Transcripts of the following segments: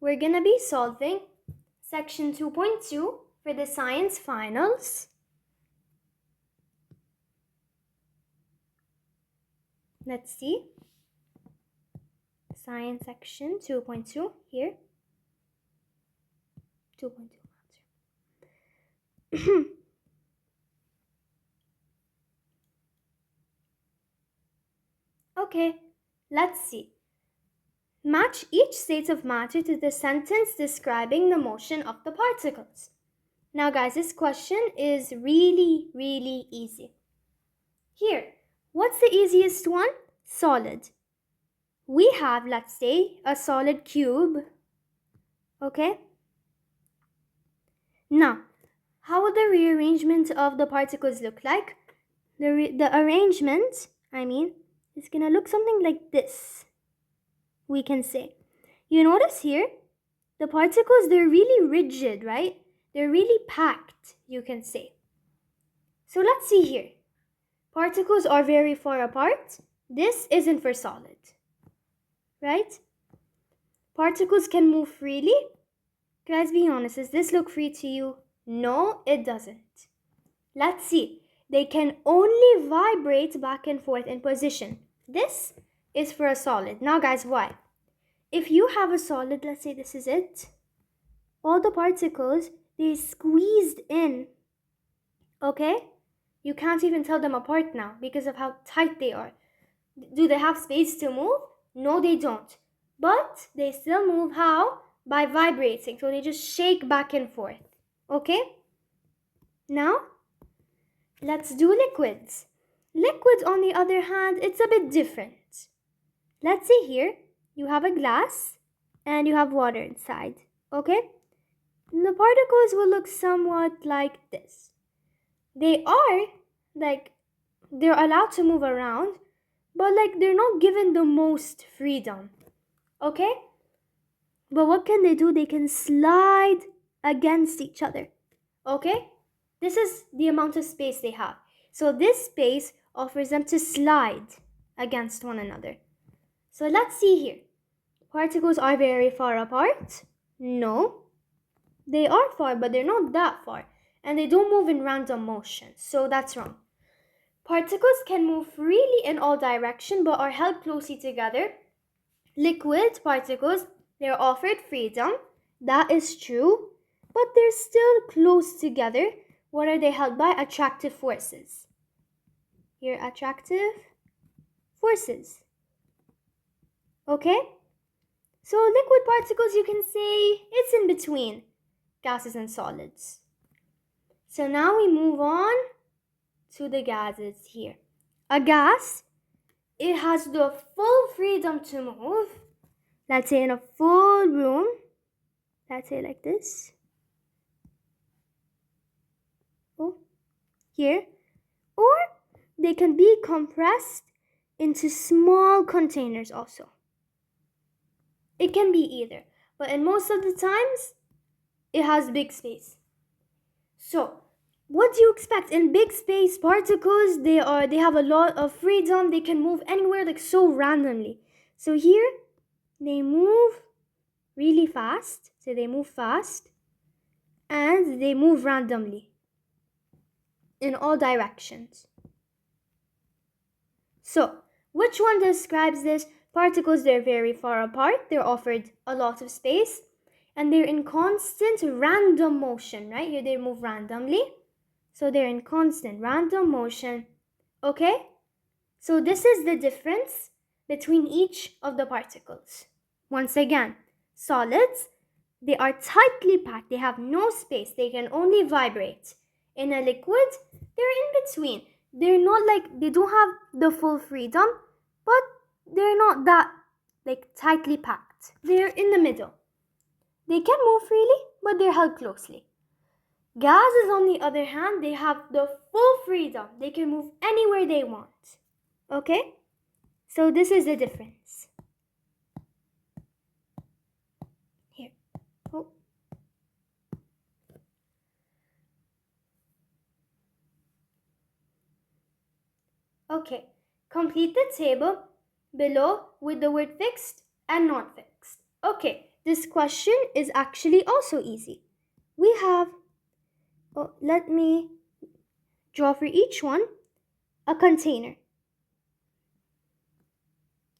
We're gonna be solving section 2.2 for the science finals. Let's see. Science section 2.2 here. 2.2. Okay, let's see. Match each state of matter to the sentence describing the motion of the particles. Now guys, this question is really easy. Here, what's the easiest one? Solid. We have, let's say, a solid cube. Okay? Now, how will the rearrangement of the particles look like? The arrangement, is gonna look something like this. We can say. You notice here, the particles, they're really rigid, right? They're really packed, you can say. So let's see here. Particles are very far apart. This isn't for solid, right? Particles can move freely. Guys, be honest, does this look free to you? No, it doesn't. Let's see. They can only vibrate back and forth in position. This is for a solid. Now guys, why? If you have a solid, let's say this is it, all the particles, they're squeezed in, okay? You can't even tell them apart now because of how tight they are. Do they have space to move? No, they don't. But they still move how? By vibrating. So they just shake back and forth, okay? Now, let's do liquids. Liquids, on the other hand, it's a bit different. Let's say here, you have a glass and you have water inside, okay? And the particles will look somewhat like this. They're allowed to move around, but they're not given the most freedom, okay? But what can they do? They can slide against each other, okay? This is the amount of space they have. So this space offers them to slide against one another. So let's see here. Particles are very far apart. No, they are far, but they're not that far. And they don't move in random motion. So that's wrong. Particles can move freely in all directions, but are held closely together. Liquid particles, they're offered freedom. That is true. But they're still close together. What are they held by? Attractive forces. Here, attractive forces. Okay? So liquid particles, you can say it's in between gases and solids. So now we move on to the gases here. A gas, it has the full freedom to move. Let's say in a full room. Let's say like this. Oh, here. Or they can be compressed into small containers also. It can be either, but in most of the times, it has big space. So, what do you expect? In big space, particles, they have a lot of freedom. They can move anywhere so randomly. So here, they move really fast. So they move fast. And they move randomly in all directions. So, which one describes this? Particles, they're very far apart. They're offered a lot of space. And they're in constant random motion, right? Here they move randomly. So they're in constant random motion. Okay? So this is the difference between each of the particles. Once again, solids, they are tightly packed. They have no space. They can only vibrate. In a liquid, they're in between. They're not they don't have the full freedom, but they're not that tightly packed. They're in the middle. They can move freely, but they're held closely. Gases, on the other hand, they have the full freedom. They can move anywhere they want. Okay? So this is the difference. Here. Oh. Okay. Complete the table below with the word fixed and not fixed. Okay. This question is actually also easy. We have, let me draw for each one a container.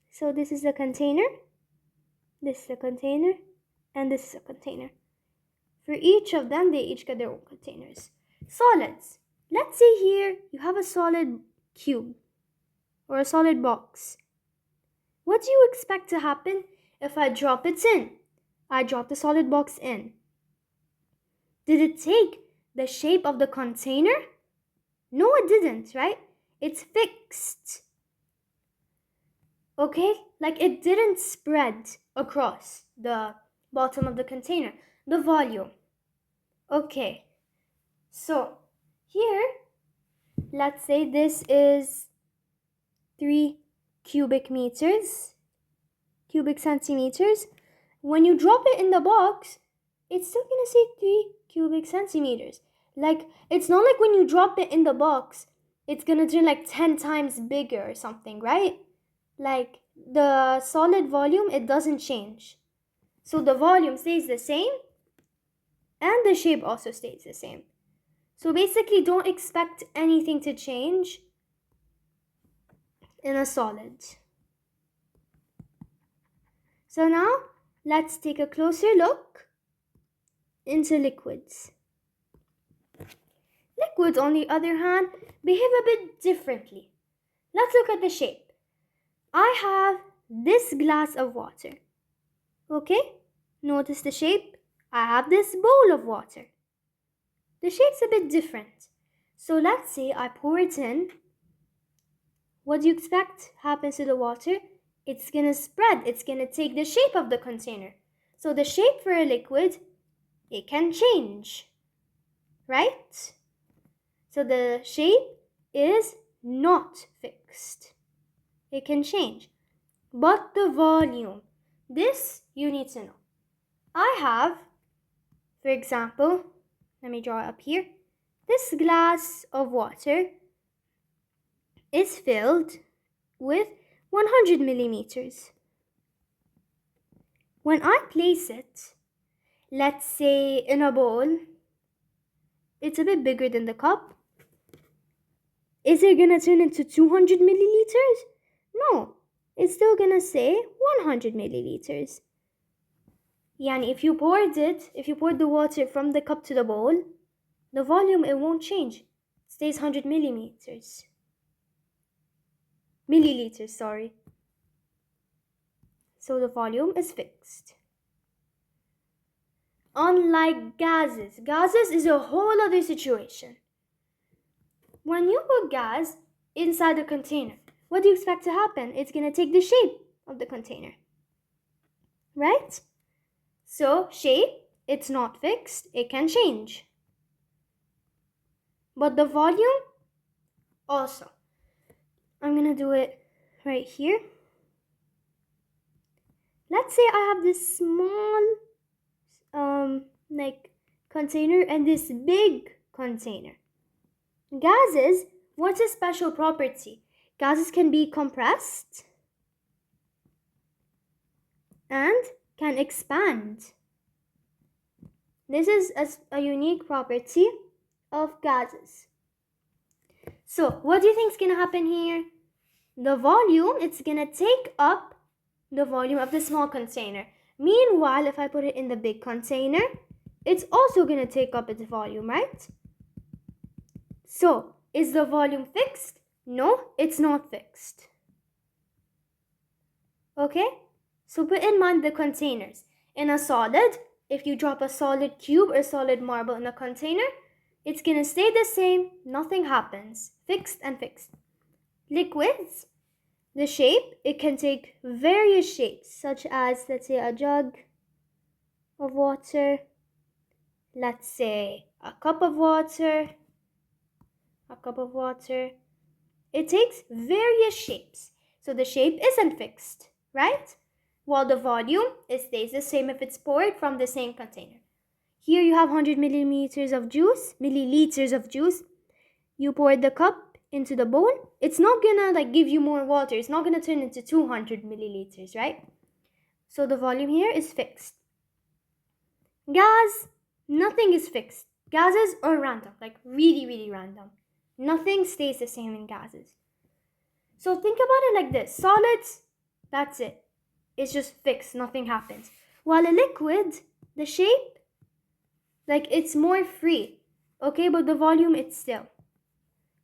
So this is a container, this is a container, and this is a container. For each of them, they each get their own containers. Solids. Let's say here you have a solid cube or a solid box. What do you expect to happen if I drop it in? I drop the solid box in. Did it take the shape of the container? No, it didn't, right? It's fixed. Okay? Like it didn't spread across the bottom of the container. The volume. Okay. So, here, let's say this is 3 cubic centimeters. When you drop it in the box, it's still gonna say 3 cubic centimeters. Like, it's not like when you drop it in the box, it's gonna turn like 10 times bigger or something, right? Like, the solid volume, it doesn't change. So the volume stays the same, and the shape also stays the same. So basically, don't expect anything to change in a solid. So now, let's take a closer look into liquids. Liquids, on the other hand, behave a bit differently. Let's look at the shape. I have this glass of water. Okay? Notice the shape. I have this bowl of water. The shape's a bit different. So let's say I pour it in. What do you expect happens to the water? It's gonna spread. It's gonna take the shape of the container. So the shape for a liquid, it can change, right? So the shape is not fixed. It can change. But the volume, this you need to know. I have, for example, let me draw it up here. This glass of water is filled with 100 millimeters. When I place it, let's say in a bowl, it's a bit bigger than the cup. Is it gonna turn into 200 milliliters? No, it's still gonna say 100 milliliters. Yani if you poured the water from the cup to the bowl, the volume, it won't change. It stays 100 milliliters. So the volume is fixed. Unlike gases is a whole other situation. When you put gas inside a container, what do you expect to happen? It's going to take the shape of the container, right? So shape, it's not fixed, it can change. But the volume, also. I'm going to do it right here. Let's say I have this small container and this big container. Gases, what's a special property? Gases can be compressed and can expand. This is a unique property of gases. So, what do you think is going to happen here? The volume, it's going to take up the volume of the small container. Meanwhile, if I put it in the big container, it's also going to take up its volume, right? So, is the volume fixed? No, it's not fixed. Okay? So put in mind the containers. In a solid, if you drop a solid cube or solid marble in a container, it's going to stay the same, nothing happens. Fixed and fixed. Liquids, the shape, it can take various shapes, such as, let's say, a jug of water, let's say a cup of water. It takes various shapes. So the shape isn't fixed, right? While the volume, it stays the same if it's poured from the same container. Here you have 100 milliliters of juice. You pour the cup into the bowl. It's not gonna give you more water. It's not gonna turn into 200 milliliters, right? So the volume here is fixed. Gas, nothing is fixed. Gases are random, like really, really random. Nothing stays the same in gases. So think about it like this: solids, that's it. It's just fixed, nothing happens. While a liquid, the shape, like it's more free. Okay, but the volume, it's still.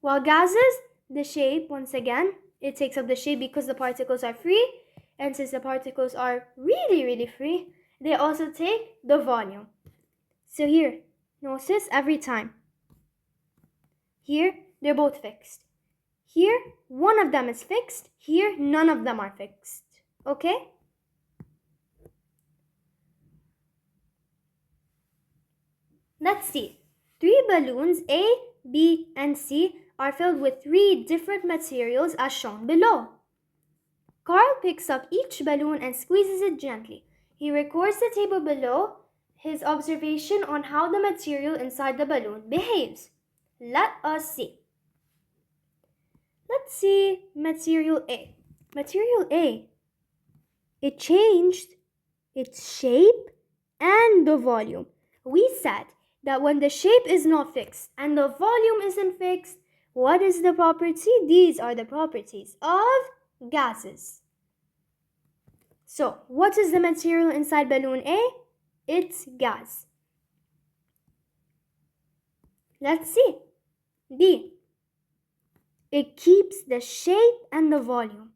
While gases, the shape, once again, it takes up the shape because the particles are free. And since the particles are really, really free, they also take the volume. So here, notice every time. Here, they're both fixed. Here, one of them is fixed. Here, none of them are fixed. Okay? Let's see. 3 balloons, A, B, and C, are filled with 3 different materials as shown below. Carl picks up each balloon and squeezes it gently. He records the table below his observation on how the material inside the balloon behaves. Let us see. Let's see material A. Material A, it changed its shape and the volume. We said that when the shape is not fixed and the volume isn't fixed, what is the property? These are the properties of gases. So, what is the material inside balloon A? It's gas. Let's see. B. It keeps the shape and the volume.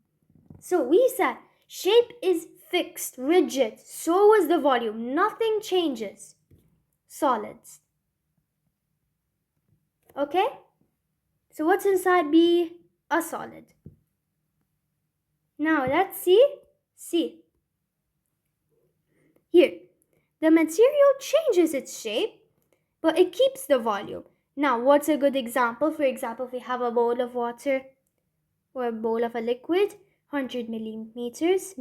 So, we said shape is fixed, rigid. So is the volume. Nothing changes. Solids. Okay? So, what's inside B? A solid. Now, let's see C. Here, the material changes its shape, but it keeps the volume. Now, what's a good example? For example, if we have a bowl of water or a bowl of a liquid, 100 milliliters,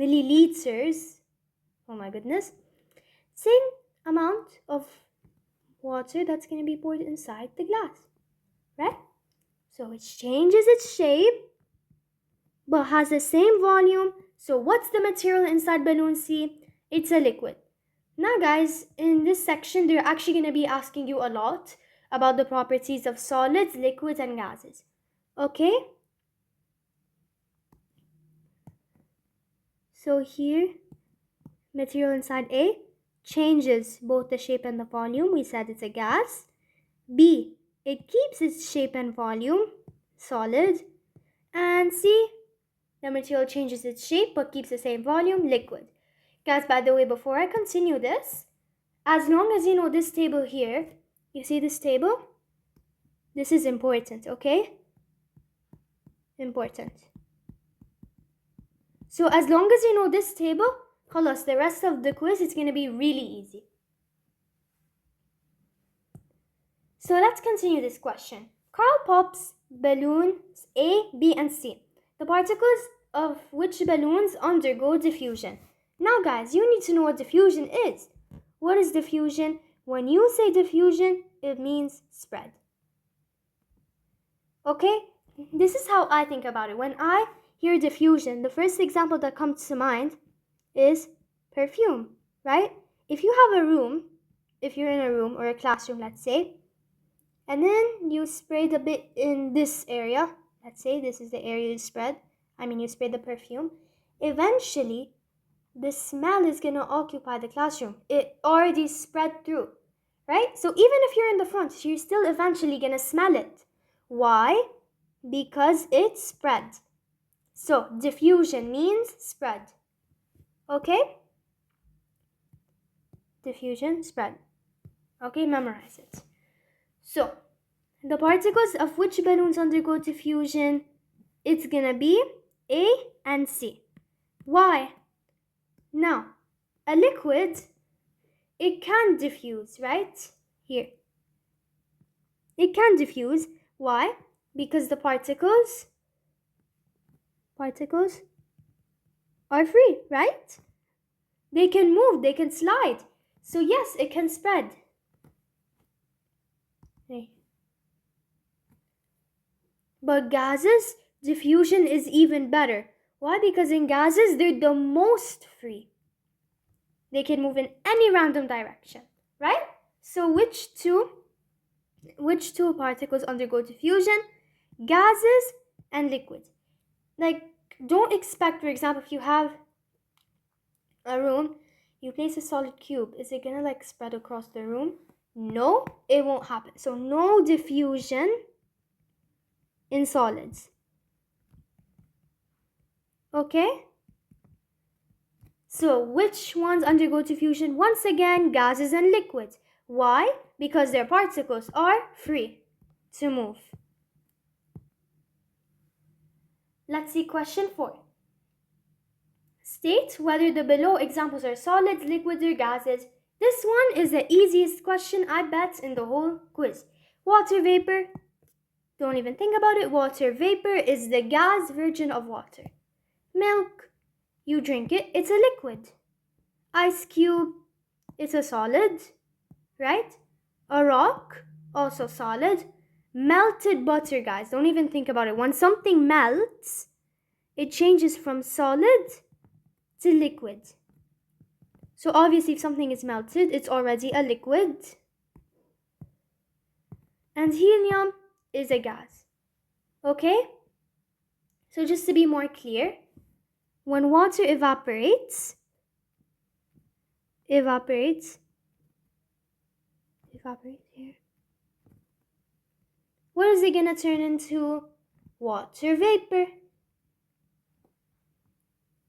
oh my goodness, same amount of water that's going to be poured inside the glass, right? So it changes its shape, but has the same volume. So what's the material inside balloon C? It's a liquid. Now guys, in this section, they're actually going to be asking you a lot about the properties of solids, liquids, and gases. Okay? So here, material inside A changes both the shape and the volume. We said it's a gas. B, it keeps its shape and volume, solid. And C, the material changes its shape but keeps the same volume, liquid. Guys, by the way, before I continue this, as long as you know this table here, you see this table? This is important, okay? Important. So as long as you know this table, خلاص, the rest of the quiz is going to be really easy. So let's continue this question. Carl pops balloons A, B, and C. The particles of which balloons undergo diffusion. Now guys, you need to know what diffusion is. What is diffusion? When you say diffusion, it means spread. Okay? This is how I think about it. When I hear diffusion, the first example that comes to mind is perfume, right? If you have a room, if you're in a room or a classroom, let's say, and then you sprayed a bit in this area, let's say this is the area you sprayed the perfume, eventually the smell is going to occupy the classroom. It already spread through, right? So even if you're in the front, you're still eventually going to smell it. Why? Because it spread. So diffusion means spread. Okay? Diffusion, spread. Okay, memorize it. So, the particles of which balloons undergo diffusion? It's gonna be A and C. Why? Now, a liquid, it can diffuse, right? Here. It can diffuse. Why? Because the particles are free, right? They can move, they can slide. So yes, it can spread. But gases, diffusion is even better. Why? Because in gases, they're the most free. They can move in any random direction. right? So which two particles undergo diffusion? Gases and liquids. Like, don't expect, for example, if you have a room, you place a solid cube, is it gonna like spread across the room? No, it won't happen. So no diffusion in solids. Okay? So which ones undergo diffusion? Once again, gases and liquids. Why? Because their particles are free to move. Let's see question 4. State whether the below examples are solids, liquids, or gases. This one is the easiest question, I bet, in the whole quiz. Water vapor. Don't even think about it. Water vapor is the gas version of water. Milk. You drink it, it's a liquid. Ice cube. It's a solid, right? A rock. Also solid. Melted butter, guys. Don't even think about it. When something melts, it changes from solid to liquid. So obviously if something is melted, it's already a liquid. And helium is a gas. Okay? So just to be more clear, when water evaporates here. What is it gonna turn into? Water vapor.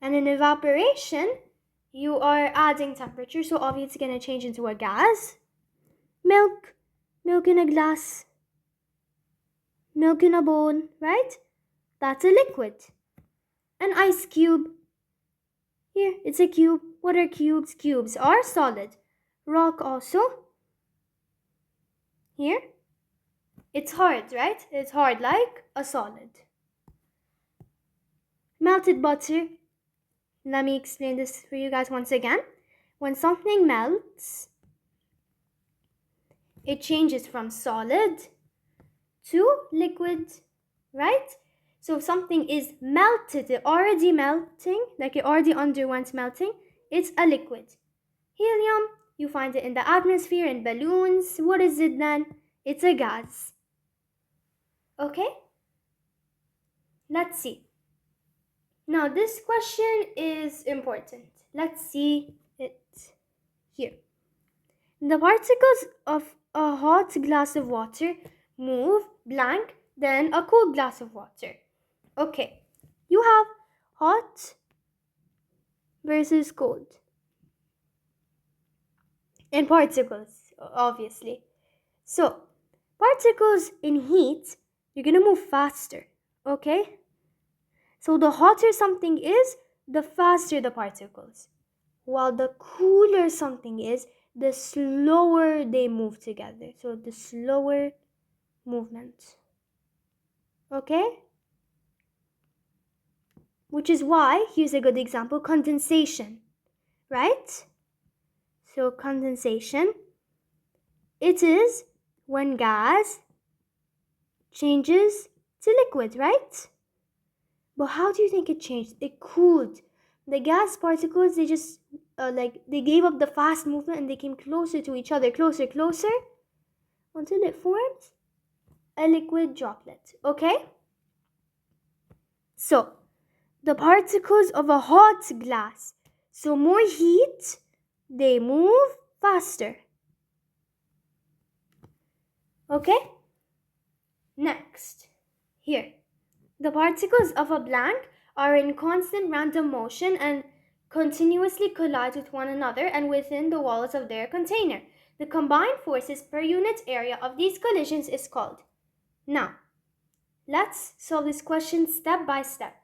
And in evaporation, you are adding temperature, so obviously it's gonna change into a gas. Milk in a glass, milk in a bowl, right? That's a liquid. An ice cube. Here, it's a cube. What are cubes? Cubes are solid. Rock also. Here. It's hard, right? It's hard like a solid. Melted butter. Let me explain this for you guys once again. When something melts, it changes from solid to liquid, right? So if something is melted, it already melting, like it already underwent melting, it's a liquid. Helium, you find it in the atmosphere, in balloons. What is it then? It's a gas. Okay? Let's see. Now this question is important. Let's see it here. The particles of a hot glass of water move blank, then a cool glass of water. Okay, you have hot versus cold. And particles, obviously. So, particles in heat, you're gonna move faster, okay? So, the hotter something is, the faster the particles. While the cooler something is, the slower they move together. So, the slower movement. Okay? Which is why, here's a good example, condensation, right? So condensation, it is when gas changes to liquid, right? But how do you think it changed? It cooled. The gas particles, they just they gave up the fast movement and they came closer to each other, closer, until it forms a liquid droplet, okay? So, the particles of a hot glass, so more heat, they move faster. Okay? Next, here. The particles of a blank are in constant random motion and continuously collide with one another and within the walls of their container. The combined forces per unit area of these collisions is called. Now, let's solve this question step by step.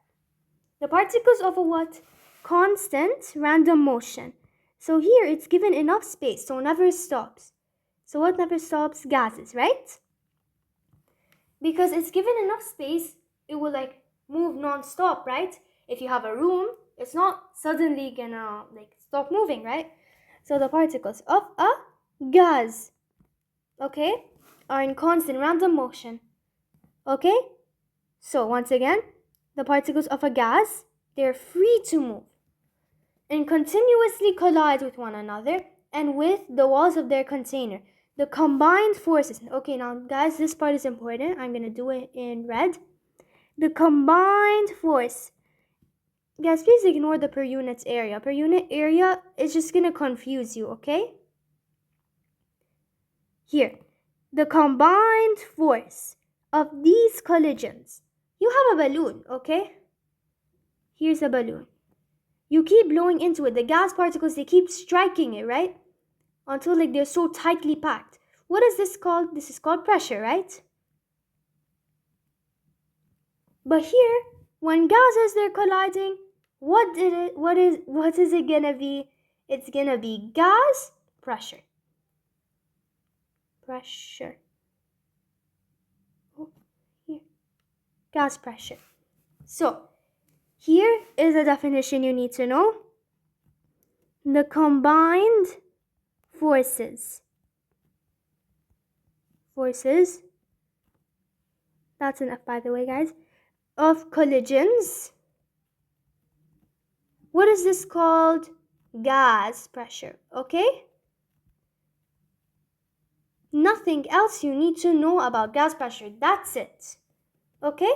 The particles of a what? Constant random motion. So here it's given enough space, so never stops. So what never stops? Gases, right? Because it's given enough space, it will like move non-stop, right? If you have a room, it's not suddenly gonna like stop moving, right? So the particles of a gas, okay, are in constant random motion. Okay? So once again, the particles of a gas, they're free to move and continuously collide with one another and with the walls of their container. The combined forces. Okay, now guys, this part is important. I'm going to do it in red. The combined force. Guys, please ignore the per unit area. Per unit area is just going to confuse you, okay? Here, the combined force of these collisions. You have a balloon, okay? Here's a balloon. You keep blowing into it. The gas particles, they keep striking it, right? Until like they're so tightly packed. What is this called? This is called pressure, right? But here, when gases they're colliding, what is it gonna be? It's gonna be gas pressure. Pressure. Oh, here. Gas pressure. So, here is a definition you need to know. The combined forces. That's an F by the way, guys. Of collisions. What is this called? Gas pressure, okay? Nothing else you need to know about gas pressure. That's it, okay?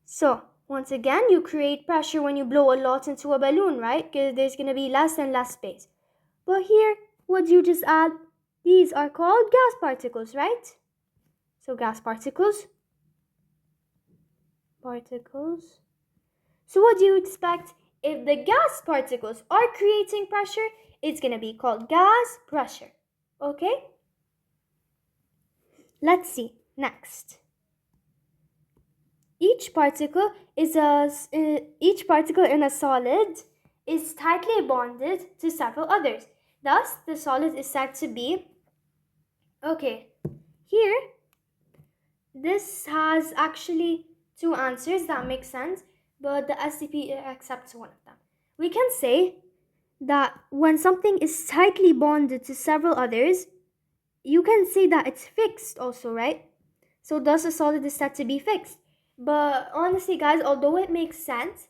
So, once again, you create pressure when you blow a lot into a balloon, right? Because there's going to be less and less space. But here, what do you just add? These are called gas particles, right? So, gas particles. So what do you expect? If the gas particles are creating pressure, it's going to be called gas pressure. Okay? Let's see. Next. Each particle in a solid is tightly bonded to several others. Thus, the solid is said to be... Okay, here, this has actually two answers that make sense, but the SCP accepts one of them. We can say that when something is tightly bonded to several others, you can say that it's fixed also, right? So thus a solid is said to be fixed. But honestly, guys, although it makes sense,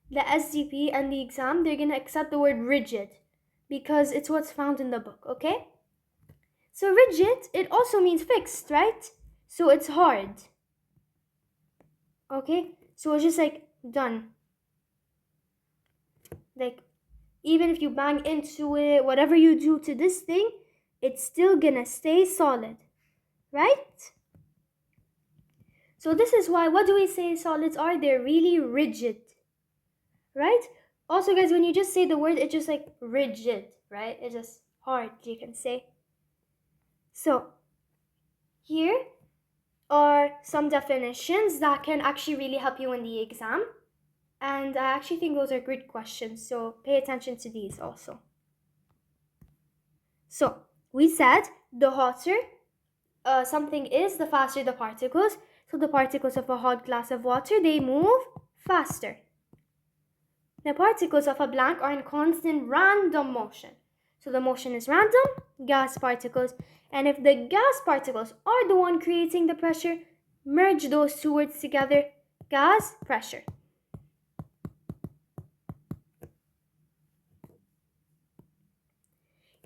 the SGP and the exam, they're going to accept the word rigid because it's what's found in the book, okay? So rigid, it also means fixed, right? So it's hard. Okay? So it's just like done. Like, even if you bang into it, whatever you do to this thing, it's still gonna stay solid, right? So this is why, what do we say solids are? They're really rigid, right? Also, guys, when you just say the word, it's just like rigid, right? It's just hard, you can say. So, here are some definitions that can actually really help you in the exam. And I actually think those are great questions, so pay attention to these also. So, we said the hotter something is, the faster the particles. So the particles of a hot glass of water, they move faster. The particles of a blank are in constant random motion. So the motion is random, gas particles. And if the gas particles are the one creating the pressure, merge those two words together, gas pressure.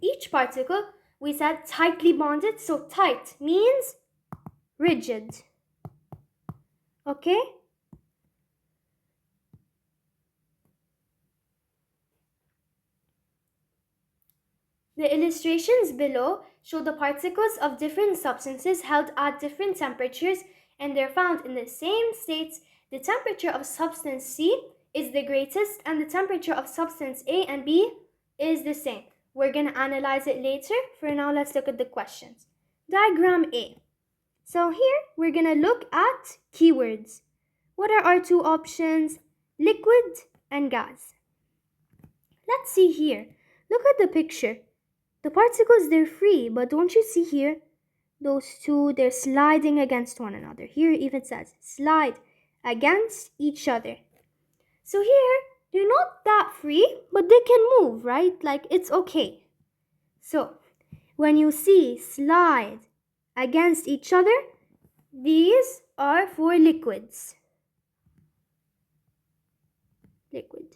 Each particle, we said tightly bonded, so tight means rigid. Okay? The illustrations below show the particles of different substances held at different temperatures, and they're found in the same states. The temperature of substance C is the greatest, and the temperature of substance A and B is the same. We're going to analyze it later. For now, let's look at the questions. Diagram A. So here, we're going to look at keywords. What are our two options? Liquid and gas. Let's see here. Look at the picture. The particles, they're free, but don't you see here? Those two, they're sliding against one another. Here it even says slide against each other. So here, they're not that free, but they can move, right? Like, it's okay. So, when you see slide against each other, these are for liquids. Liquid.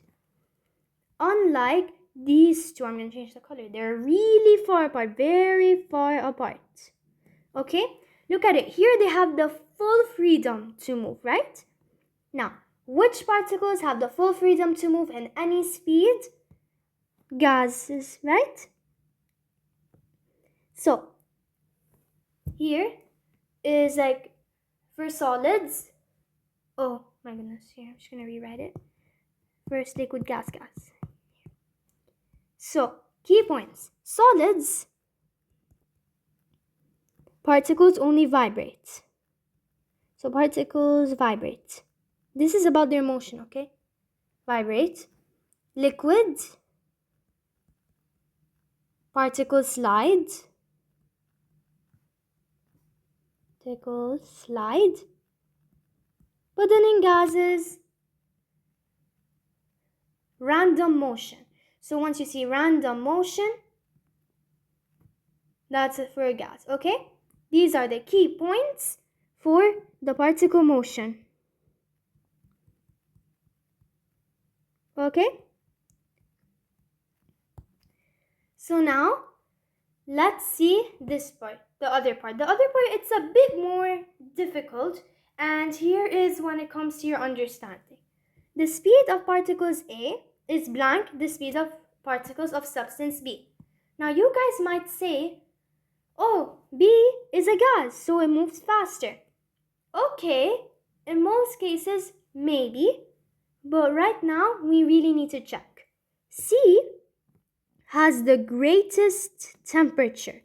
Unlike these two, I'm going to change the color. They're really far apart, very far apart. Okay? Look at it. Here they have the full freedom to move, right? Now, which particles have the full freedom to move in any speed? Gases, right? So, here is like for solids. Oh my goodness, here, I'm just going to rewrite it. First, liquid, gas, gas. So, key points. Solids, particles only vibrate. So, particles vibrate. This is about their motion, okay? Vibrate. Liquid, particles slide. Particles slide. But then in gases, random motion. So once you see random motion, that's it for a gas, okay? These are the key points for the particle motion. Okay? So now, let's see this part, the other part. The other part, it's a bit more difficult, and here is when it comes to your understanding. The speed of particles A is blank the speed of particles of substance B. Now you guys might say, oh, B is a gas, so it moves faster. Okay, in most cases, maybe, but right now we really need to check. C has the greatest temperature.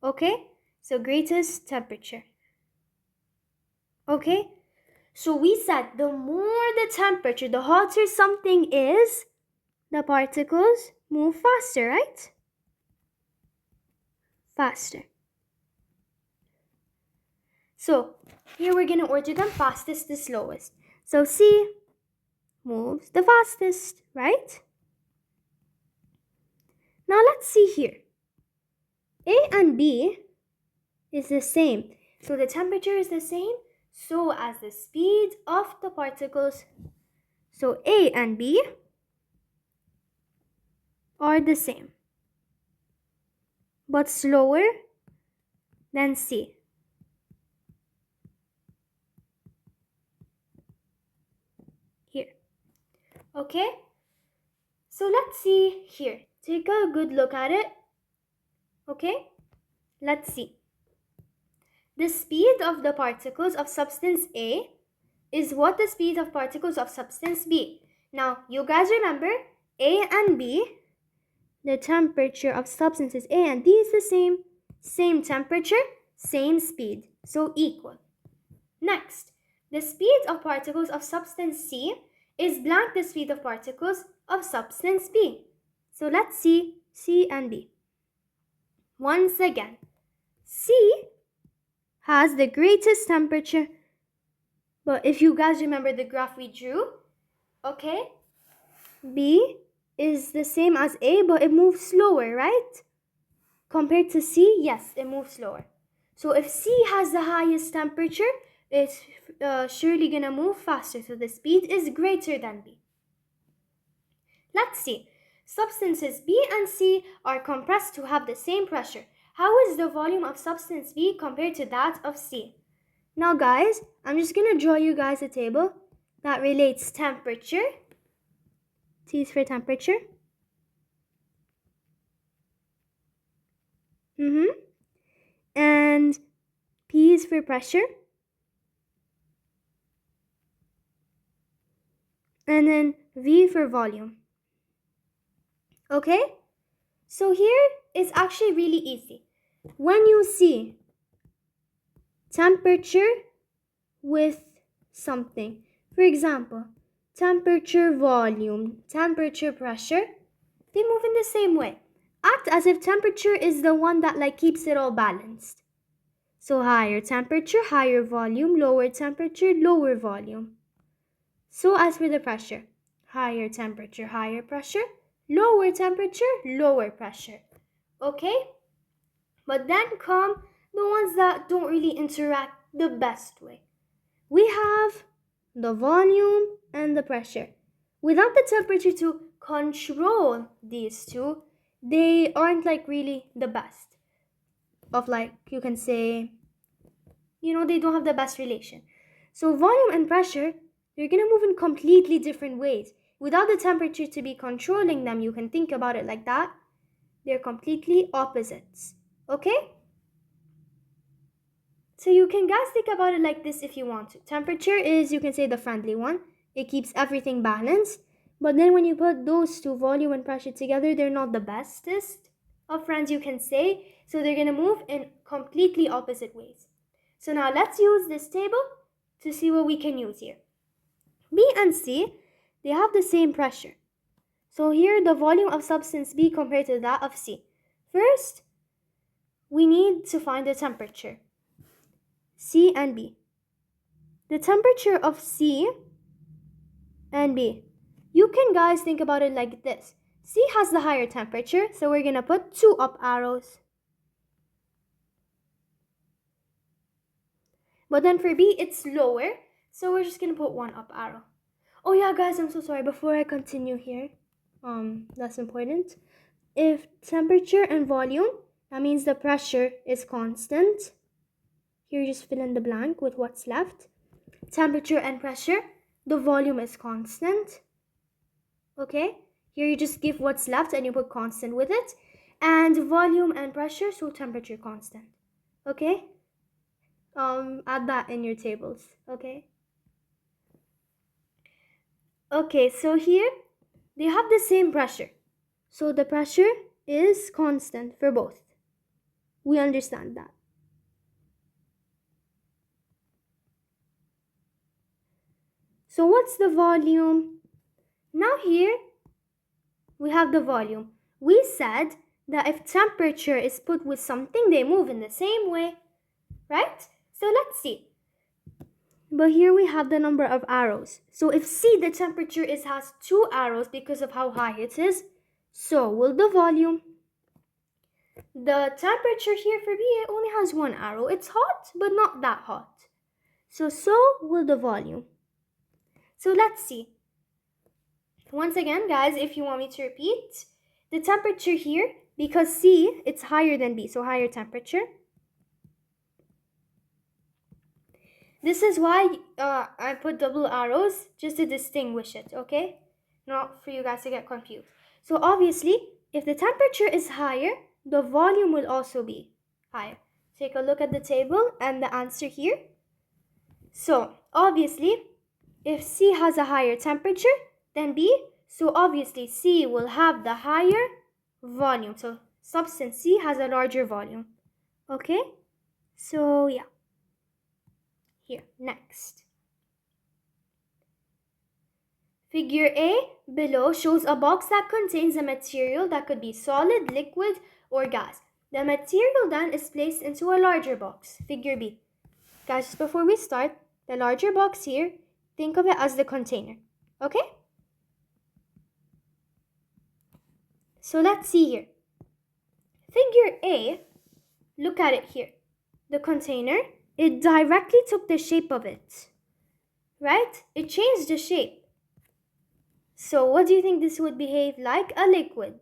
Okay, so greatest temperature. Okay, so we said the more the temperature, the hotter something is, the particles move faster, right? Faster. So here we're going to order them fastest to slowest. So C moves the fastest, right? Now let's see here. A and B is the same. So the temperature is the same, so as the speed of the particles. So A and B are the same, but slower than C. Here. Okay? So let's see here. Take a good look at it. Okay? Let's see. The speed of the particles of substance A is what the speed of particles of substance B. Now, you guys remember, A and B, the temperature of substances A and B is the same. Same temperature, same speed. So equal. Next, the speed of particles of substance C is blank the speed of particles of substance B. So let's see C and B. Once again, C has the greatest temperature. But if you guys remember the graph we drew, okay, B is the same as A, but it moves slower, right? Compared to C, yes, it moves slower. So if C has the highest temperature, it's surely gonna move faster. So the speed is greater than B. Let's see. Substances B and C are compressed to have the same pressure. How is the volume of substance B compared to that of C? Now guys, I'm just going to draw you guys a table that relates temperature. T is for temperature. And P is for pressure. And then V for volume. Okay? So here it's actually really easy. When you see temperature with something, for example, temperature, volume, temperature, pressure, they move in the same way. Act as if temperature is the one that keeps it all balanced. So higher temperature, higher volume, lower temperature, lower volume. So as for the pressure, higher temperature, higher pressure, lower temperature, lower pressure. Okay? But then come the ones that don't really interact the best way. We have the volume and the pressure. Without the temperature to control these two, they aren't like really the best of, like, you can say, they don't have the best relation. So volume and pressure, they're gonna move in completely different ways. Without the temperature to be controlling them, you can think about it like that. They're completely opposites. Okay? So you can guys think about it like this if you want to. Temperature is, you can say, the friendly one. It keeps everything balanced. But then when you put those two, volume and pressure, together, they're not the bestest of friends, you can say. So they're going to move in completely opposite ways. So now let's use this table to see what we can use here. B and C, they have the same pressure. So here the volume of substance B compared to that of C. First, we need to find the temperature. C and B. The temperature of C and B. You can guys think about it like this. C has the higher temperature, so we're going to put 2 up arrows. But then for B, it's lower, so we're just going to put 1 up arrow. Oh yeah, guys, I'm so sorry. Before I continue here, that's important. If temperature and volume, that means the pressure is constant. Here, just fill in the blank with what's left. Temperature and pressure, the volume is constant. Okay, here you just give what's left and you put constant with it. And volume and pressure, so temperature constant. Okay, add that in your tables. Okay, so here they have the same pressure, so the pressure is constant for both. We understand that. So what's the volume? Now here we have the volume. We said that if temperature is put with something, they move in the same way, right? So let's see. But here we have the number of arrows. So if C, the temperature has 2 arrows because of how high it is, so will the volume. The temperature here for B, it only has 1 arrow. It's hot, but not that hot. So will the volume. So let's see. Once again, guys, if you want me to repeat, the temperature here, because C, it's higher than B, so higher temperature. This is why I put double arrows, just to distinguish it, okay? Not for you guys to get confused. So obviously, if the temperature is higher, the volume will also be higher. Take a look at the table and the answer here. So obviously, if C has a higher temperature than B, so obviously C will have the higher volume. So substance C has a larger volume. Okay? So yeah. Here, next. Figure A below shows a box that contains a material that could be solid, liquid, or gas. The material then is placed into a larger box. Figure B. Guys, just before we start, the larger box here, think of it as the container. Okay? So let's see here. Figure A, look at it here. The container, it directly took the shape of it. Right? It changed the shape. So what do you think this would behave like? A liquid.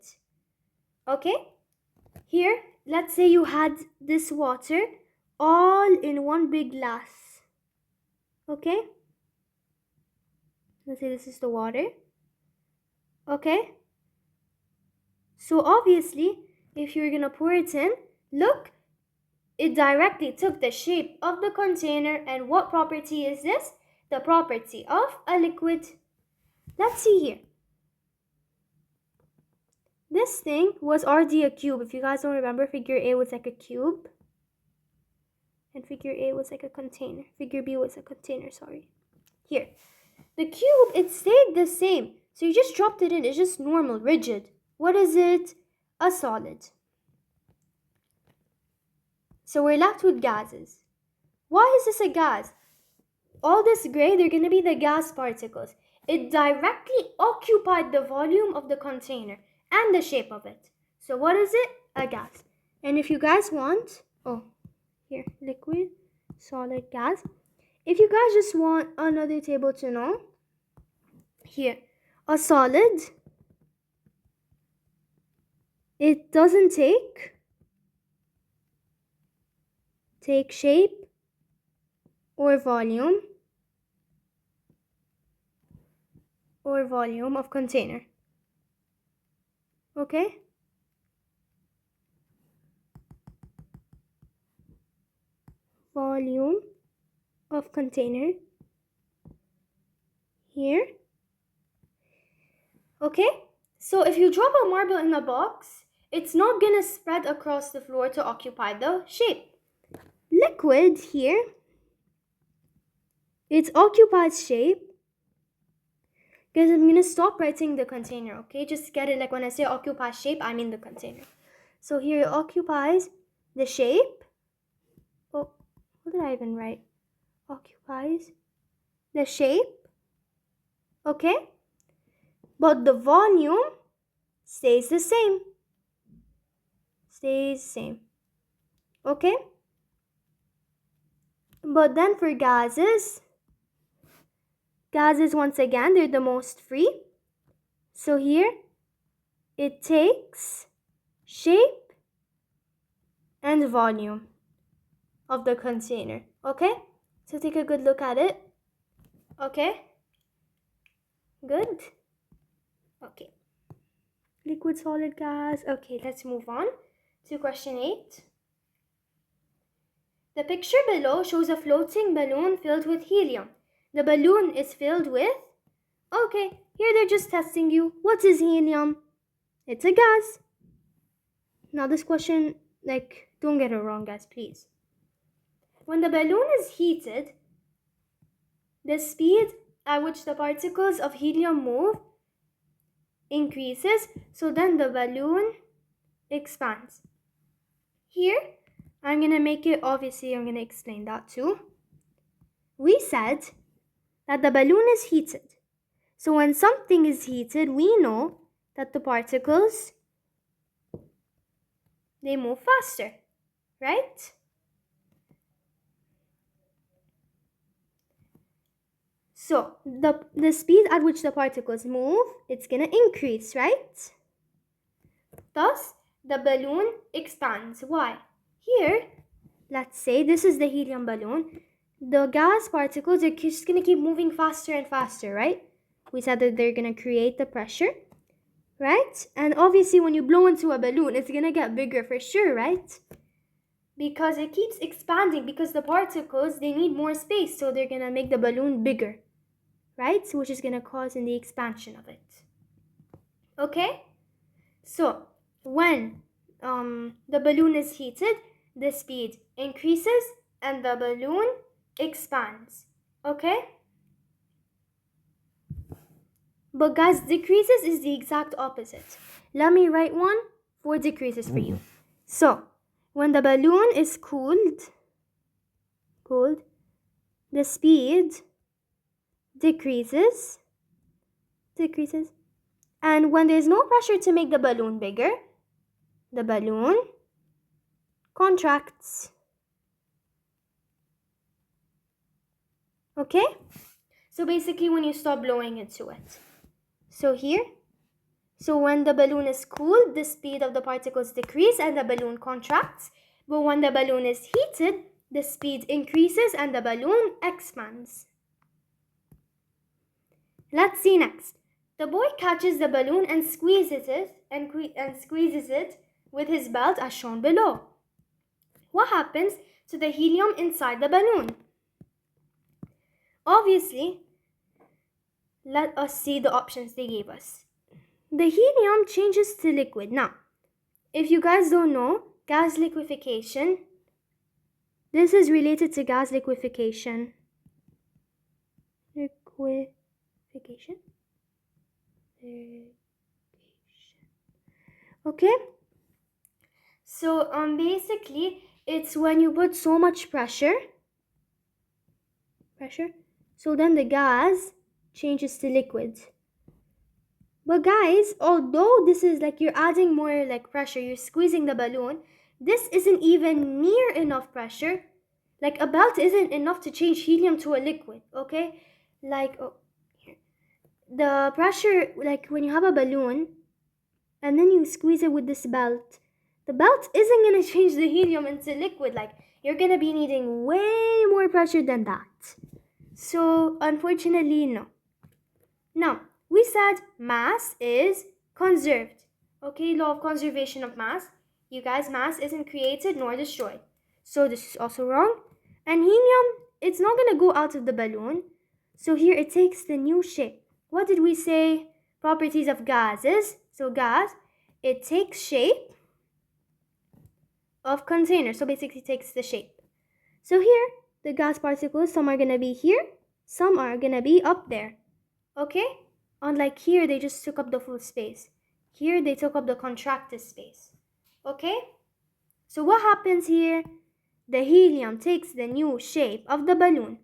Okay? Here, let's say you had this water all in one big glass. Okay? Let's say this is the water. Okay? So obviously, if you're gonna pour it in, look, it directly took the shape of the container. And what property is this? The property of a liquid. Let's see here. This thing was already a cube. If you guys don't remember, figure A was like a cube. And figure A was like a container. Figure B was a container, sorry. Here. The cube, it stayed the same. So you just dropped it in. It's just normal, rigid. What is it? A solid. So we're left with gases. Why is this a gas? All this gray, they're going to be the gas particles. It directly occupied the volume of the container and the shape of it. So what is it? A gas. And if you guys want, here, liquid, solid, gas. If you guys just want another table to know, here, a solid, it doesn't take shape or volume of container. Okay? Volume of container here. Okay? So if you drop a marble in a box, it's not gonna spread across the floor to occupy the shape. Liquid here, it occupies shape. Guys, I'm gonna stop writing the container, okay? Just get it, like when I say occupy shape, I mean the container. So here it occupies the shape. Oh, what did I even write? Occupies the shape, okay? But the volume stays the same. Okay? But then for gases once again, they're the most free. So here, it takes shape and volume of the container, okay? So take a good look at it, okay? Good? Okay. Liquid, solid, gas. Okay, let's move on to question 8. The picture below shows a floating balloon filled with helium. The balloon is filled with... Okay, here they're just testing you. What is helium? It's a gas. Now this question, don't get it wrong, guys, please. When the balloon is heated, the speed at which the particles of helium move increases, so then the balloon expands. Here, I'm going to explain that too. We said that the balloon is heated. So when something is heated, we know that the particles, they move faster, right? So the speed at which the particles move, it's going to increase, right? Thus, the balloon expands. Why? Here, let's say this is the helium balloon. The gas particles are just going to keep moving faster and faster, right? We said that they're going to create the pressure, right? And obviously, when you blow into a balloon, it's going to get bigger for sure, right? Because it keeps expanding, because the particles, they need more space, so they're going to make the balloon bigger, right? So which is going to cause in the expansion of it. Okay? So, when the balloon is heated, the speed increases and the balloon expands. Okay? But guys, decreases is the exact opposite. Let me write one for decreases for you. So, when the balloon is cooled, the speed decreases. And when there's no pressure to make the balloon bigger, the balloon contracts. Okay? So basically when you stop blowing into it. So here, so when the balloon is cooled, the speed of the particles decrease and the balloon contracts. But when the balloon is heated, the speed increases and the balloon expands. Let's see next. The boy catches the balloon and squeezes it with his belt as shown below. What happens to the helium inside the balloon? Obviously, let us see the options they gave us. The helium changes to liquid. Now, if you guys don't know, gas liquefaction, this is related to gas liquefaction. Okay? So, basically, it's when you put so much pressure, so then the gas changes to liquid. But guys, although this is you're adding more pressure, you're squeezing the balloon, this isn't even near enough pressure. A belt isn't enough to change helium to a liquid, okay? The pressure, when you have a balloon, and then you squeeze it with this belt. The belt isn't going to change the helium into liquid. Like, you're going to be needing way more pressure than that. So, unfortunately, no. Now, we said mass is conserved. Okay, law of conservation of mass. You guys, mass isn't created nor destroyed. So this is also wrong. And helium, it's not going to go out of the balloon. So here it takes the new shape. What did we say? Properties of gases. So gas, it takes shape of container. So basically it takes the shape. So here, the gas particles, some are going to be here, some are going to be up there. Okay? Unlike here, they just took up the full space. Here, they took up the contracted space. Okay? So what happens here? The helium takes the new shape of the balloon.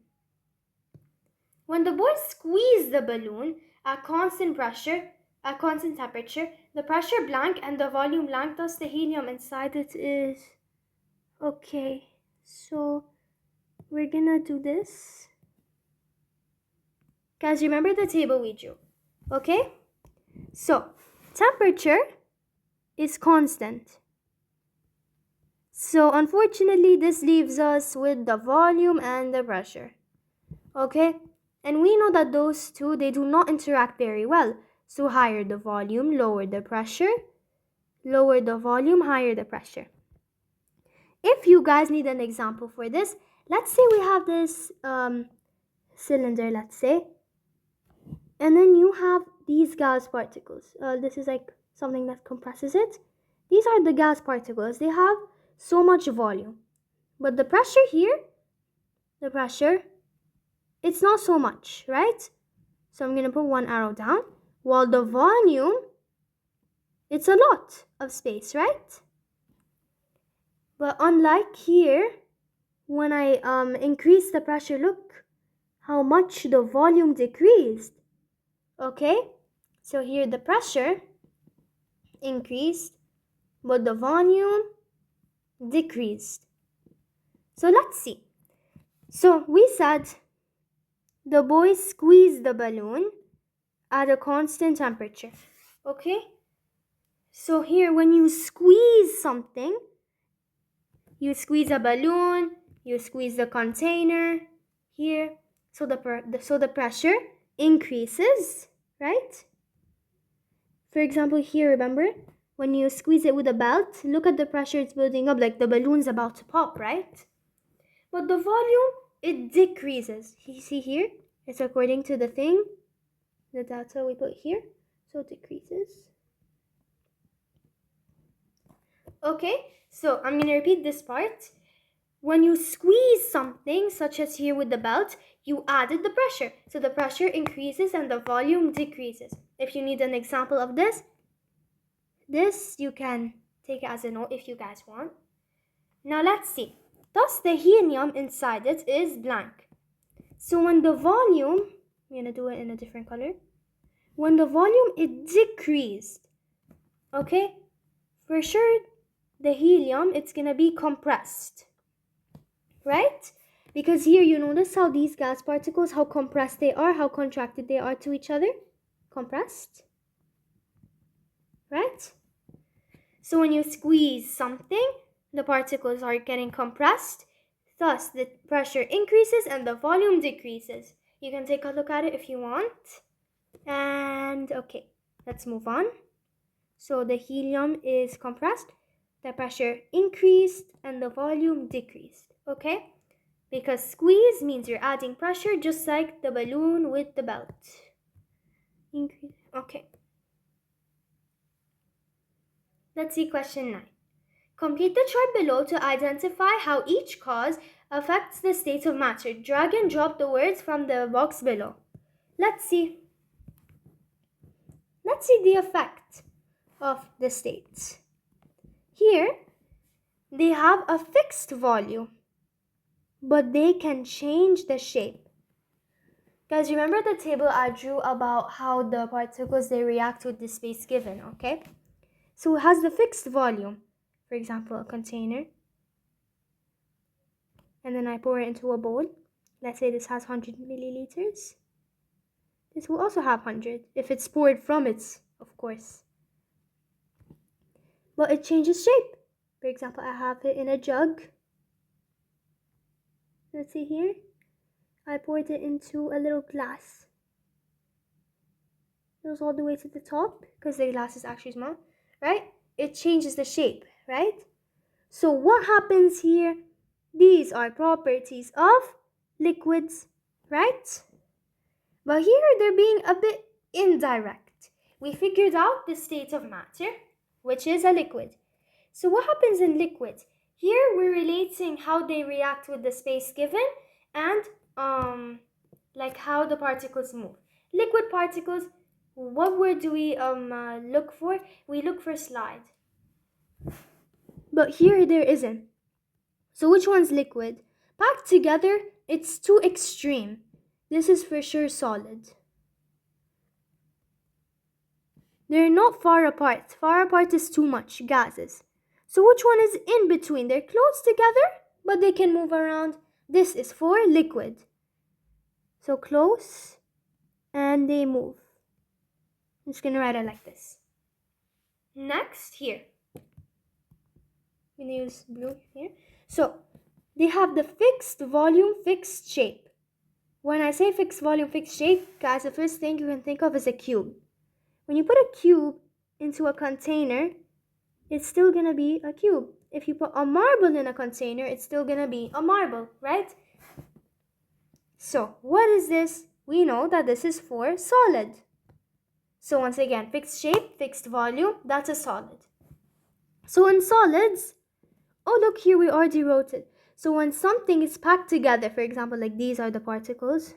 When the boys squeeze the balloon at constant pressure, at constant temperature, the pressure blank and the volume blank, thus the helium inside it is... Okay, so we're gonna do this. Guys, remember the table we drew, okay? So, temperature is constant. So, unfortunately, this leaves us with the volume and the pressure, okay? And we know that those two, they do not interact very well. So, higher the volume, lower the pressure. Lower the volume, higher the pressure. If you guys need an example for this, let's say we have this cylinder, let's say, and then you have these gas particles. This is like something that compresses it. These are the gas particles. They have so much volume. But the pressure here, it's not so much, right? So I'm going to put one arrow down. While the volume, it's a lot of space, right? But unlike here, when I increase the pressure, look how much the volume decreased. Okay? So here the pressure increased, but the volume decreased. So let's see. So we said the boys squeeze the balloon at a constant temperature. Okay? So here when you squeeze something, you squeeze a balloon, you squeeze the container here. So the pressure increases, right? For example, here, remember? When you squeeze it with a belt, look at the pressure it's building up, like the balloon's about to pop, right? But the volume, it decreases. You see here? It's according to the thing, the data we put here. So it decreases. Okay, so I'm going to repeat this part. When you squeeze something, such as here with the belt, you added the pressure. So the pressure increases and the volume decreases. If you need an example of this you can take it as a note if you guys want. Now let's see. Thus the helium inside it is blank. So when the volume, I'm going to do it in a different color. When the volume, it decreased. Okay? For sure, the helium, it's going to be compressed. Right? Because here you notice how these gas particles, how compressed they are, how contracted they are to each other. Compressed. Right? So when you squeeze something, the particles are getting compressed. Thus, the pressure increases and the volume decreases. You can take a look at it if you want. And okay, let's move on. So the helium is compressed, the pressure increased, and the volume decreased. Okay? Because squeeze means you're adding pressure, just like the balloon with the belt. Increase. Okay. Let's see question 9. Complete the chart below to identify how each cause affects the state of matter. Drag and drop the words from the box below. Let's see. Let's see the effect of the states. Here, they have a fixed volume, but they can change the shape. Guys, remember the table I drew about how the particles, they react with the space given, okay? So it has the fixed volume. For example, a container. And then I pour it into a bowl. Let's say this has 100 milliliters. This will also have 100 if it's poured from it, of course. but it changes shape. For example, I have it in a jug. Let's see here. I poured it into a little glass. It goes all the way to the top because the glass is actually small, right? It changes the shape, right? So what happens here? These are properties of liquids, right? But here they're being a bit indirect. We figured out the state of matter, which is a liquid. So what happens in liquids? Here we're relating how they react with the space given and like how the particles move. Liquid particles, what word do we look for? We look for slide. But here there isn't. So which one's liquid? Packed together, it's too extreme. This is for sure solid. They're not far apart. Far apart is too much, gases. So which one is in between? They're close together, but they can move around. This is for liquid. So close, and they move. I'm just gonna write it like this. Next, here. I'm gonna use blue here. So, they have the fixed volume, fixed shape. When I say fixed volume, fixed shape, guys, the first thing you can think of is a cube. When you put a cube into a container, it's still gonna be a cube. If you put a marble in a container, it's still gonna be a marble, right? So, what is this? We know that this is for solid. So once again, fixed shape, fixed volume, that's a solid. So in solids, oh look here, we already wrote it. So when something is packed together, for example, like these are the particles.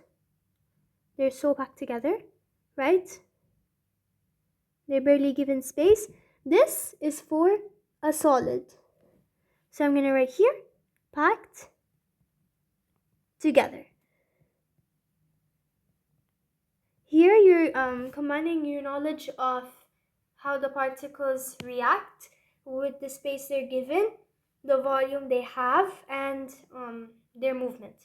They're so packed together, right? They're barely given space. This is for a solid. So I'm going to write here, packed together. Here you're combining your knowledge of how the particles react with the space they're given, the volume they have, and their movement.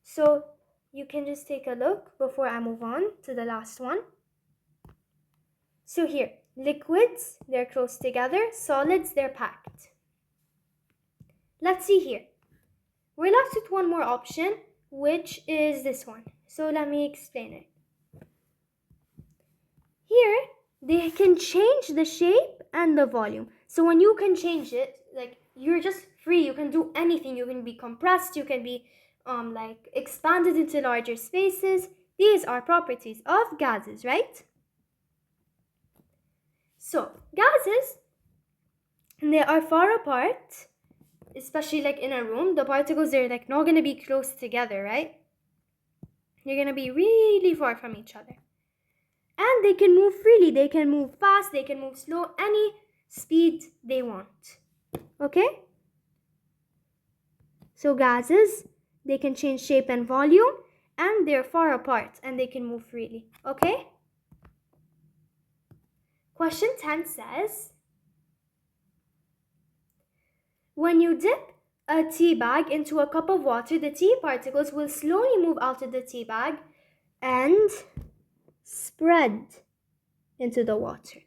So you can just take a look before I move on to the last one. So here, liquids, they're close together. Solids, they're packed. Let's see here. We're left with one more option, which is this one. So let me explain it. Here, they can change the shape and the volume. So when you can change it, like you're just free, you can do anything. You can be compressed, you can be like expanded into larger spaces. These are properties of gases, right? So gases, they are far apart, especially like in a room. The particles, they're like not gonna be close together, right? They're gonna be really far from each other. And they can move freely. They can move fast, they can move slow, any speed they want. Okay? So gases, they can change shape and volume, and they're far apart, and they can move freely. Okay? Question 10 says, when you dip a tea bag into a cup of water, the tea particles will slowly move out of the tea bag and spread into the water.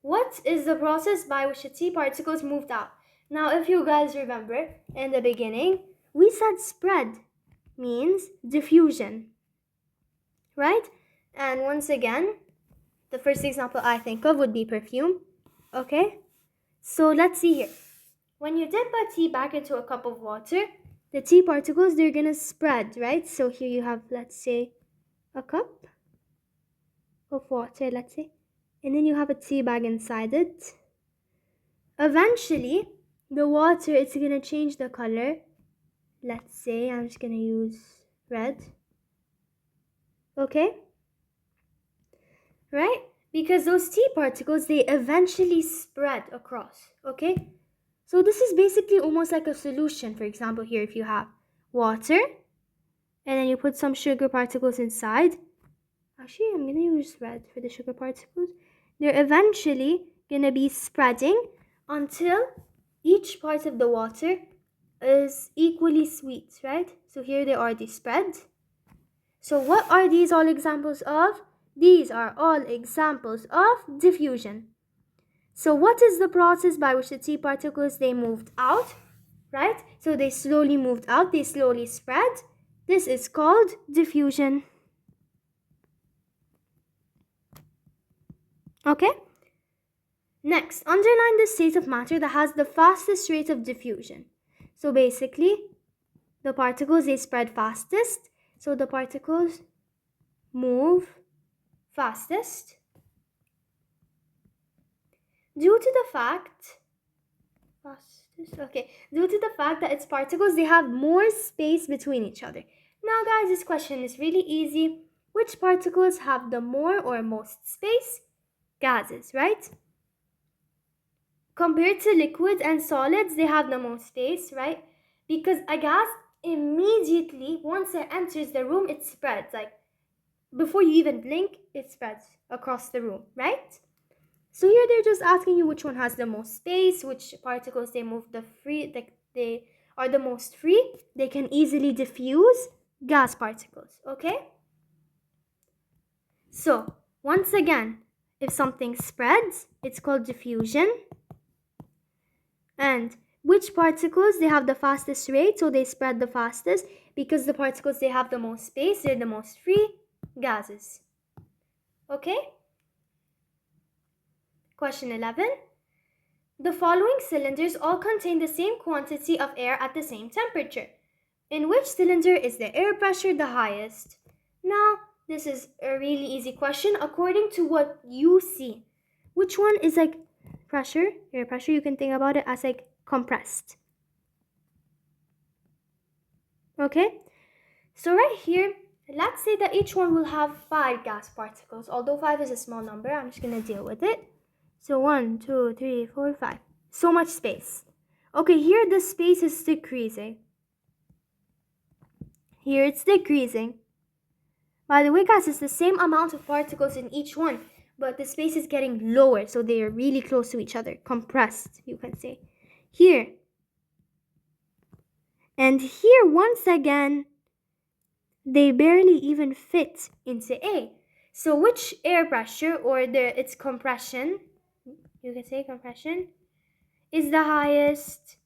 What is the process by which the tea particles moved out? Now, if you guys remember in the beginning, we said spread means diffusion, right? And once again, the first example I think of would be perfume, okay? So let's see here. When you dip a tea bag into a cup of water, the tea particles, they're gonna spread, right? So here you have, let's say, a cup of water, let's say, and then you have a tea bag inside it. Eventually, the water, it's gonna change the color. Let's say, I'm just gonna use red. Okay? Right? Because those tea particles, they eventually spread across. Okay? So this is basically almost like a solution. For example, here if you have water, and then you put some sugar particles inside. Actually, I'm gonna use red for the sugar particles. They're eventually gonna be spreading until each part of the water is equally sweet, right? So here they are, they spread. So what are these all examples of? These are all examples of diffusion. So what is the process by which the T particles, they moved out, right? So they slowly moved out, they slowly spread. This is called diffusion. Okay? Next, underline the state of matter that has the fastest rate of diffusion. So basically, the particles, they spread fastest. So the particles move fastest due to the fact that its particles, they have more space between each other. Now guys, this question is really easy. Which particles have the more or most space? Gases, right? Compared to liquids and solids, they have the most space, right? Because a gas, immediately once it enters the room, it spreads. Like before you even blink, it spreads across the room, right? So here they're just asking you which one has the most space, which particles they move the free, like they are the most free. They can easily diffuse. Gas particles, okay? So once again, if something spreads, it's called diffusion. And which particles, they have the fastest rate, so they spread the fastest because the particles, they have the most space, they're the most free. Gases. Okay? Question 11. The following cylinders all contain the same quantity of air at the same temperature. In which cylinder is the air pressure the highest? Now, this is a really easy question according to what you see. Which one is like pressure, air pressure? You can think about it as like compressed. Okay? So right here, let's say that each one will have 5 gas particles. Although 5 is a small number, I'm just going to deal with it. So 1, 2, 3, 4, 5. So much space. Okay, here the space is decreasing. Here it's decreasing. By the way, guys, it's the same amount of particles in each one, but the space is getting lower, so they are really close to each other. Compressed, you can say. Here. And here, once again, they barely even fit into A. So which air pressure or its compression, you can say compression, is the highest?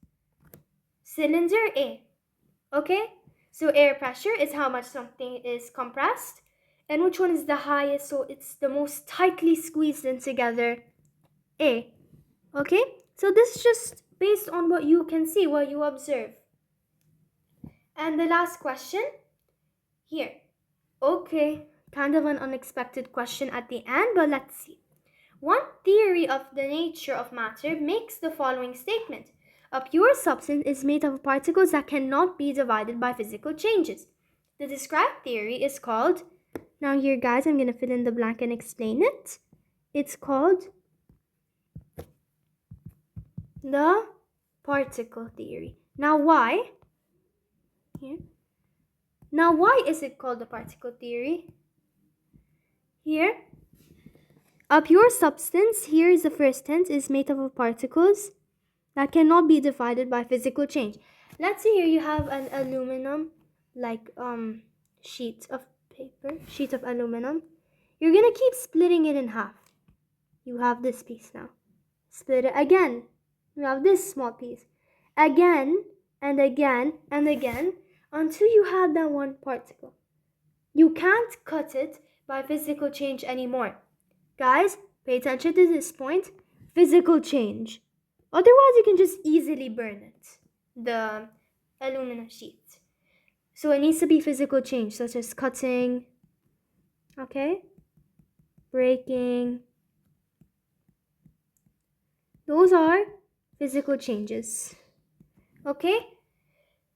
Cylinder A. Okay? So air pressure is how much something is compressed. And which one is the highest? So it's the most tightly squeezed in together. A. Okay? So this is just based on what you can see, what you observe. And the last question here. Okay, kind of an unexpected question at the end, but let's see. One theory of the nature of matter makes the following statement. A pure substance is made of particles that cannot be divided by physical changes. The described theory is called, now here guys, I'm going to fill in the blank and explain it. It's called the particle theory. Now why? Here. Now why is it called the particle theory? Here. A pure substance, here is the first tense, is made up of particles that cannot be divided by physical change. Let's see here you have an aluminum, like sheet of paper, sheet of aluminum. You're gonna keep splitting it in half. You have this piece now. Split it again. You have this small piece. Again and again and again until you have that one particle. You can't cut it by physical change anymore. Guys, pay attention to this point. Physical change. Otherwise, you can just easily burn it, the aluminum sheet. So it needs to be physical change, such as cutting, okay, breaking. Those are physical changes. Okay?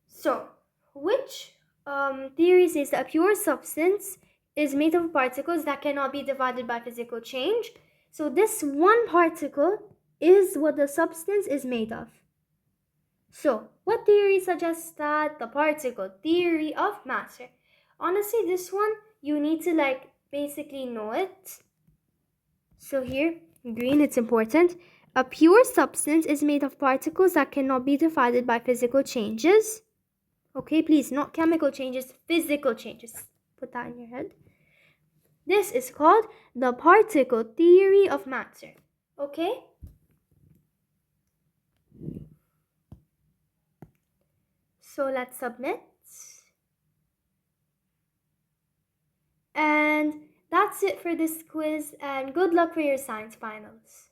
So, which theory says that a pure substance is made of particles that cannot be divided by physical change? So this one particle is what the substance is made of. So, what theory suggests that? The particle theory of matter. Honestly, this one, you need to basically know it. So here, green, it's important. A pure substance is made of particles that cannot be divided by physical changes. Okay, please, not chemical changes, physical changes. Put that in your head. This is called the particle theory of matter. Okay? So let's submit. And that's it for this quiz, and good luck for your science finals.